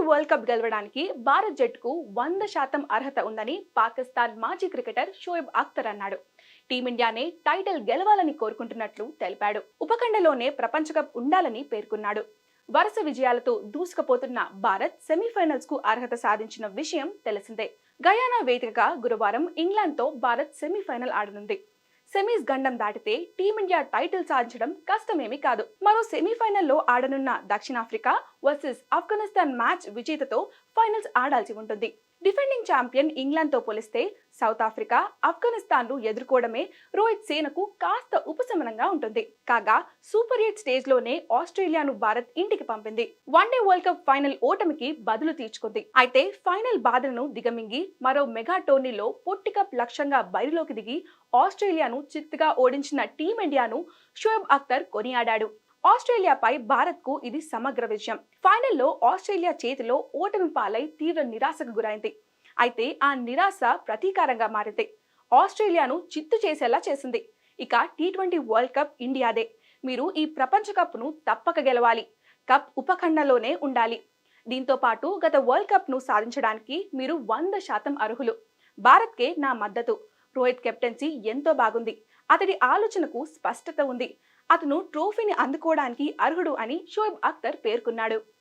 World cup గెలవడానికి భారత్ జట్టుకు 100% అర్హత ఉందని పాకిస్తాన్ మాజీ క్రికెటర్ షోయబ్ అఖ్తర్ అన్నాడు. టీమిండియానే టైటిల్ గెలవాలని కోరుకుంటున్నట్లు తెలిపాడు. ఉపఖండలోనే ప్రపంచ కప్ ఉండాలని పేర్కొన్నాడు. వరుస విజయాలతో దూసుకుపోతున్న భారత్ సెమీఫైనల్స్ కు అర్హత సాధించిన విషయం తెలిసిందే. గయానా వేదికగా గురువారం ఇంగ్లాండ్తో భారత్ సెమీఫైనల్ ఆడనుంది. సెమీస్ గండం దాటితే టీమిండియా టైటిల్ సాధించడం కష్టమేమీ కాదు. మరో సెమీఫైనల్లో ఆడనున్న దక్షిణాఫ్రికా వర్సెస్ ఆఫ్ఘనిస్తాన్ మ్యాచ్ విజేతతో ఫైనల్స్ ఆడాల్సి ఉంటుంది. డిఫెండింగ్ ఛాంపియన్ ఇంగ్లాండ్ తో పోలిస్తే సౌత్ ఆఫ్రికా, ఆఫ్ఘనిస్తాన్లు ఎదుర్కోవడమే రోహిత్ సేనకు కాస్త ఉపశమనంగా ఉంటుంది. కాగా సూపర్ 8 స్టేజ్ లోనే ఆస్ట్రేలియాను భారత్ ఇంటికి పంపింది. వన్డే వరల్డ్ కప్ ఫైనల్ ఓటమికి బదులు తీర్చుకుంది. అయితే ఫైనల్ బాధలను దిగమింగి మరో మెగా టోర్నీలో పొట్టి కప్ లక్ష్యంగా బరిలోకి దిగి ఆస్ట్రేలియాను చిత్తుగా ఓడించిన టీమిండియాను షోయబ్ అఖ్తర్ కొనియాడాడు. ఆస్ట్రేలియాపై భారత్ కు ఇది సమగ్ర విజయం. ఫైనల్లో ఆస్ట్రేలియా చేతిలో ఓటమి పాలై తీవ్ర నిరాశకు గురైంది. అయితే ఆ నిరాశ ప్రతీకారంగా మారింది. ఆస్ట్రేలియాను చిత్తు చేసేలా చేసింది. ఇక T20 వరల్డ్ కప్ ఇండియాదే. మీరు ఈ ప్రపంచ కప్ ను తప్పక గెలవాలి. కప్ ఉపఖండంలోనే ఉండాలి. దీంతో పాటు గత వరల్డ్ కప్ ను సాధించడానికి మీరు 100% అర్హులు. భారత్కే నా మద్దతు. రోహిత్ కెప్టెన్సీ ఎంతో బాగుంది. అతడి ఆలోచనకు స్పష్టత ఉంది. అతను ట్రోఫీని అందుకోవడానికి అర్హుడు అని షోయబ్ అఖ్తర్ పేర్కొన్నాడు.